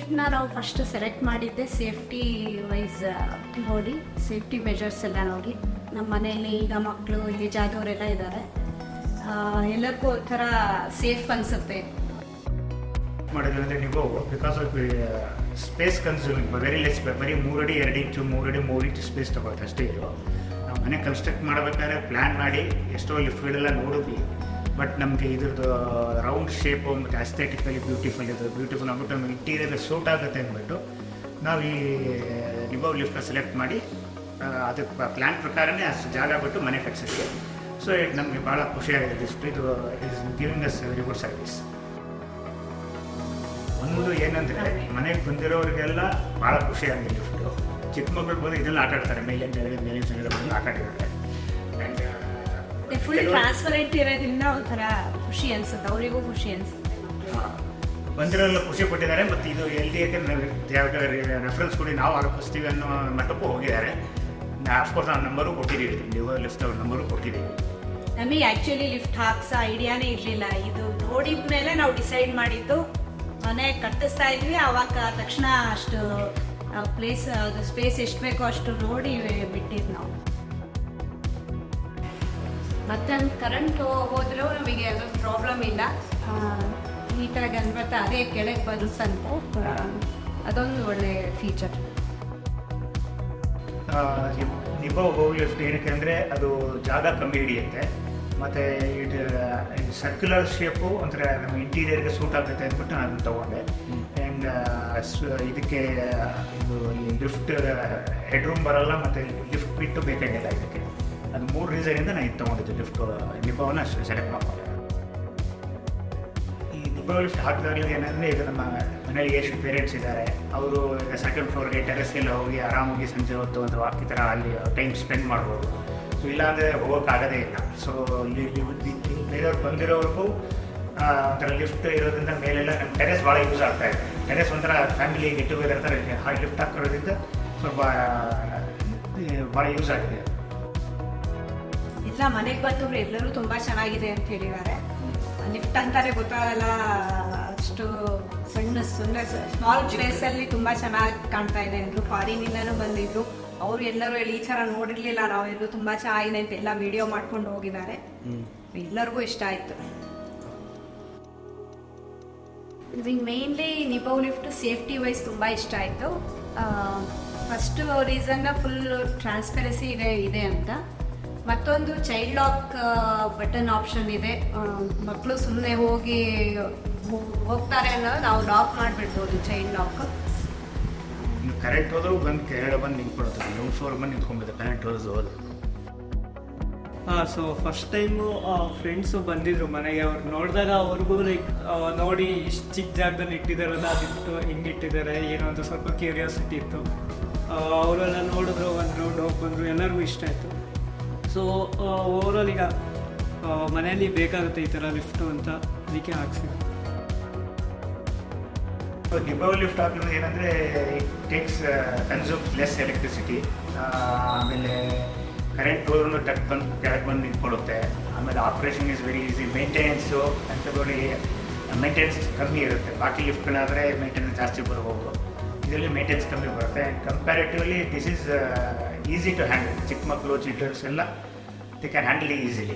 ಲಿಫ್ಟ್ನ ನಾವು first select ಮಾಡಿದ್ದೆ safety wise ನೋಡಿ, ಸೇಫ್ಟಿ ಮೆಜರ್ಸ್ ಎಲ್ಲ ನೋಡಿ. ನಮ್ಮ ಮನೆಯಲ್ಲಿ ಈಗ ಮಕ್ಕಳು ಏಜ್ ಆದವರೆಲ್ಲ ಇದ್ದಾರೆ, ಎಲ್ಲರಿಗೂ ಒಂಥರ ಸೇಫ್ ಅನಿಸುತ್ತೆ. ಮಾಡೋದಂದ್ರೆ ನೀವು because of space consuming very less, ಬರೀ 3 ಅಡಿ 2 ಇಂಚು 3 ಅಡಿ 3 ಇಂಚು ಸ್ಪೇಸ್ ತಗೊಳುತ್ತೆ ಅಷ್ಟೇ ಇರೋ. ನಾವು ಮನೆ ಕನ್ಸ್ಟ್ರಕ್ಟ್ ಮಾಡಬೇಕಾದ್ರೆ ಪ್ಲ್ಯಾನ್ ಮಾಡಿ ಎಷ್ಟೋ ಲಿಫ್ಟ್ಗಳೆಲ್ಲ ನೋಡಿದ್ವಿ, ಬಟ್ ನಮಗೆ ಇದ್ರದ್ದು ರೌಂಡ್ ಶೇಪು ಮತ್ತು ಅಸ್ಥೆಟಿಕಲಿ ಬ್ಯೂಟಿಫುಲ್ ಅಂದ್ಬಿಟ್ಟು ನಮಗೆ ಇಂಟೀರಿಯರ್ ಸೂಟ್ ಆಗುತ್ತೆ ಅಂದ್ಬಿಟ್ಟು ನಾವು ಈ ನಿಬೋ ಲಿಫ್ಟ್ನ ಸೆಲೆಕ್ಟ್ ಮಾಡಿ ಅದಕ್ಕೆ ಪ್ಲ್ಯಾನ್ ಪ್ರಕಾರನೇ ಅಷ್ಟು ಜಾಗ ಬಿಟ್ಟು ಮನೆ ಕಟ್ಸಿದ್ವಿ. ಸೊ ನಮಗೆ ಭಾಳ ಖುಷಿಯಾಗಿದೆ. ಇದು is giving us very good service. ಒಂದು ಏನಂದರೆ ಮನೆಗೆ ಬಂದಿರೋರಿಗೆಲ್ಲ ಭಾಳ ಖುಷಿಯಾಗಿದೆ ಲಿಫ್ಟು. ಚಿಕ್ಕ ಮಕ್ಕಳು ಬಂದು ಇದೆಲ್ಲ ಆಟ ಆಡ್ತಾರೆ, ಮೇಲೆ ಬಂದು ಆಟ ಆಡಿದ್ದಾರೆ. ಫುಲ್ ಟ್ರಾನ್ಸ್ಪರೆಂಟ್ ಇರೋದ್ರಿಂದ ಒಂಥರ ಖುಷಿ ಅನ್ಸುತ್ತೆ, ಅವರಿಗೂ ಖುಷಿ ಅನ್ಸುತ್ತೆ. ಬಂದಿರೋಲ್ಲ ಖುಷಿ ಪಟ್ಟಿದ್ದಾರೆ. ಮತ್ತು ಇದು ಎಲ್ಲಿ ರೆಫರೆನ್ಸ್ ಕೊಡಿ ನಾವು ಹಾಕಿಸ್ತೀವಿ ಅನ್ನೋ ಮಟ್ಟಕ್ಕೂ ಹೋಗಿದ್ದಾರೆ. ಅಫ್ಕೋರ್ಸ್ ನಾವು ನಂಬರು ಕೊಟ್ಟಿದ್ದೀವಿ, ನೀವು ಲಿಫ್ಟ್ ಅವ್ರ ನಂಬರು ಕೊಟ್ಟಿದ್ದೀವಿ. ನಮಗೆ ಆ್ಯಕ್ಚುಲಿ ಲಿಫ್ಟ್ ಹಾಕ್ಸೋ ಐಡಿಯಾನೇ ಇರಲಿಲ್ಲ. ಇದು ನೋಡಿದ ಮೇಲೆ ನಾವು ಡಿಸೈಡ್ ಮಾಡಿದ್ದು ಮನೆ ಕಟ್ಟಿಸ್ತಾ ಇದ್ವಿ. ಆವಾಗ ತಕ್ಷಣ ಅಷ್ಟು ಸ್ಪೇಸ್ ಎಷ್ಟು ಬೇಕೋ ಅಷ್ಟು ನೋಡಿ ಬಿಟ್ಟಿದ್ದು ನಾವು. ಮತ್ತೆ ಕರೆಂಟ್ ಹೋದ್ರೂ ನಮಗೆ ಅದೊಂದು ಪ್ರಾಬ್ಲಮ್ ಇಲ್ಲ. ಈ ಥರ ಗಣಪತಿ ಅದೇ ಕೆಳಗೆ ಬರುತ್ತಂತೆ, ಅದೊಂದು ಒಳ್ಳೆ ಫೀಚರ್. ನಿಬೋ ಲಿಫ್ಟ್ ಏನಕ್ಕೆ ಅಂದರೆ ಅದು ಜಾಗ ಕಮ್ಮಿ ಹಿಡಿಯುತ್ತೆ, ಮತ್ತು ಇದು ಸರ್ಕ್ಯುಲರ್ ಶೇಪು ಒಂಥರ ನಮ್ಮ ಇಂಟೀರಿಯರ್ಗೆ ಸೂಟ್ ಆಗುತ್ತೆ ಅಂದ್ಬಿಟ್ಟು ನಾನು ತೊಗೊಂಡೆ. ಆ್ಯಂಡ್ ಇದಕ್ಕೆ ಇದು ಲಿಫ್ಟ್ ಹೆಡ್ ರೂಮ್ ಬರೋಲ್ಲ, ಮತ್ತು ಲಿಫ್ಟ್ ಬಿಟ್ಟು ಬೇಕಾಗಿಲ್ಲ ಇದಕ್ಕೆ. ಅದು 3 ರೀಸನಿಂದ ನಾನು ಇದು ತೊಗೊಂಡಿದ್ದು ಲಿಫ್ಟ್ ನಿಬೋನ ಸೆಲೆಕ್ಟ್ ಮಾಡ್ಕೊಂಡೆ. ಈ ನಿಬೋ ಲಿಫ್ಟ್ ಹಾಕಿದಾಗಲಿ ಏನಂದರೆ ಈಗ ನಮ್ಮ ಮನೇಲಿ ಎಷ್ಟು ಪೇರೆಂಟ್ಸ್ ಇದ್ದಾರೆ, ಅವರು ಈಗ ಸೆಕೆಂಡ್ ಫ್ಲೋರ್ಗೆ ಟೆರೆಸ್ಗೆಲ್ಲ ಹೋಗಿ ಆರಾಮಾಗಿ ಸಂಜೆ ಹೊತ್ತು ಒಂದು ವಾಕ್ ಈ ಥರ ಅಲ್ಲಿ ಟೈಮ್ ಸ್ಪೆಂಡ್ ಮಾಡ್ಬೋದು. ಸೊ ಇಲ್ಲಾಂದರೆ ಹೋಗೋಕ್ಕಾಗೋದೇ ಇಲ್ಲ. ಸೊ ಬೇರೆಯವ್ರು ಬಂದಿರೋರ್ಗೂ ಒಂಥರ ಲಿಫ್ಟ್ ಇರೋದ್ರಿಂದ ಮೇಲೆಲ್ಲ ನಮ್ಮ ಟೆರೆಸ್ ಭಾಳ ಯೂಸ್ ಆಗ್ತಾ ಇದೆ. ಟೆರೆಸ್ ಒಂಥರ ಫ್ಯಾಮಿಲಿ ಗೆಟ್ ಟುಗೆದರ್ ಥರ ಲಿಫ್ಟ್ ಹಾಕಿರೋದ್ರಿಂದ ಸ್ವಲ್ಪ ಭಾಳ ಯೂಸ್ ಆಗಿದೆ. ಇಲ್ಲ, ಮನೆಗೆ ಬಂದವರು ಎಲ್ಲರೂ ತುಂಬ ಚೆನ್ನಾಗಿದೆ ಅಂತ ಹೇಳಿದ್ದಾರೆ. ಲಿಫ್ಟ್ ಅಂತಾರೆ ಗೊತ್ತಾಗಲ್ಲ, ಅಷ್ಟು ಸಣ್ಣ ಸ್ಮಾಲ್ ಪ್ಲೇಸಲ್ಲಿ ತುಂಬ ಚೆನ್ನಾಗಿ ಕಾಣ್ತಾ ಇದೆ ಅಂದರು. ಫಾರಿನಿಂದನೂ ಬಂದಿದ್ರು, ಅವರು ಎಲ್ಲರೂ ಹೇಳಿ ಈ ಥರ ನೋಡಿರಲಿಲ್ಲ ನಾವೆಲ್ಲರೂ, ತುಂಬ ಚೆನ್ನಾಗಿದೆ ಅಂತ ಎಲ್ಲ ವಿಡಿಯೋ ಮಾಡ್ಕೊಂಡು ಹೋಗಿದ್ದಾರೆ. ಎಲ್ಲರಿಗೂ ಇಷ್ಟ ಆಯಿತು. ಮೇನ್ಲಿ ನಿಬೋ ಲಿಫ್ಟ್ ಸೇಫ್ಟಿ ವೈಸ್ ತುಂಬ ಇಷ್ಟ ಆಯಿತು. ಫಸ್ಟ್ ರೀಸನ್ನ ಫುಲ್ ಟ್ರಾನ್ಸ್ಪರೆನ್ಸಿ ಇದೆ ಅಂತ. ಮತ್ತೊಂದು ಚೈಲ್ಡ್ ಲಾಕ್ ಬಟನ್ ಆಪ್ಷನ್ ಇದೆ. ಮಕ್ಕಳು ಸುಮ್ಮನೆ ಹೋಗ್ತಾರೆ ಅನ್ನೋದು ನಾವು ಲಾಕ್ ಮಾಡಿಬಿಡ್ಬೋದು, ಚೈಲ್ಡ್ ಲಾಕ್. ಕರೆಂಟ್ ಹೋದ್ರು ಬಂದು ಕೆಳಗಡೆ ಬಂದು ನಿಂತ್ಕೊಡುತ್ತೆ, ಗ್ರೌಂಡ್ ಫ್ಲೋರ್ ಬಂದು ನಿಂತ್ಕೊಂಡ್ಬಿಡುತ್ತೆ ಕರೆಂಟ್ ಹೋದ್ರೆ. ಸೊ ಫಸ್ಟ್ ಟೈಮು ಫ್ರೆಂಡ್ಸು ಬಂದಿದ್ರು ಮನೆಗೆ. ಅವ್ರು ನೋಡಿದಾಗ ಅವ್ರಿಗೂ ಲೈಕ್ ನೋಡಿ ಇಷ್ಟು ಚಿಕ್ಕ ಜಾಗದಲ್ಲಿ ಇಟ್ಟಿದ್ದಾರಲ್ಲ, ಅದಿಟ್ಟು ಹಿಂಗೆ ಇಟ್ಟಿದ್ದಾರೆ ಏನೋ ಅಂತ ಸ್ವಲ್ಪ ಕ್ಯೂರಿಯಾಸಿಟಿ ಇತ್ತು. ಅವರೆಲ್ಲ ನೋಡಿದ್ರು, ಒಂದು ರೌಂಡ್ ಹೋಗಿ ಬಂದರು, ಎಲ್ಲರಿಗೂ ಇಷ್ಟ ಆಯಿತು. ಸೊ ಓವರಾಲ್ ಈಗ ಮನೆಯಲ್ಲಿ ಬೇಕಾಗುತ್ತೆ ಈ ಥರ ಲಿಫ್ಟು ಅಂತ, ಅದಕ್ಕೆ ಹಾಕ್ಸಿದ್ರು. ನಿಬೋ ಲಿಫ್ಟ್ ಹಾಕಿರೋದು ಏನಂದರೆ it takes consumes less electricity. ಆಮೇಲೆ ಕರೆಂಟ್ ಹೋದ್ರೂ ಟಕ್ ಬಂದು ಕೆಳಗೆ ಬಂದು ನಿಂತ್ಕೊಳ್ಳುತ್ತೆ. ಆಮೇಲೆ operation is very easy. Maintenance ಅಂತೇಳಿ ಮೇಂಟೆನೆನ್ಸ್ ಕಮ್ಮಿ ಇರುತ್ತೆ. ಬಾಕಿ ಲಿಫ್ಟ್ಗಳಾದರೆ ಮೇಂಟೆನೆನ್ಸ್ ಜಾಸ್ತಿ ಬರ್ಬೋದು, ಇದರಲ್ಲಿ ಮೇಂಟೆನೆನ್ಸ್ ಕಮ್ಮಿ ಬರುತ್ತೆ. And comparatively this is easy to handle. ಚಿಕ್ಕ ಮಕ್ಕಳು ಚಿಲ್ಡ್ರನ್ಸ್ ಎಲ್ಲ ದೇ ಕ್ಯಾನ್ ಹ್ಯಾಂಡಲ್ ಈಸಿಲಿ.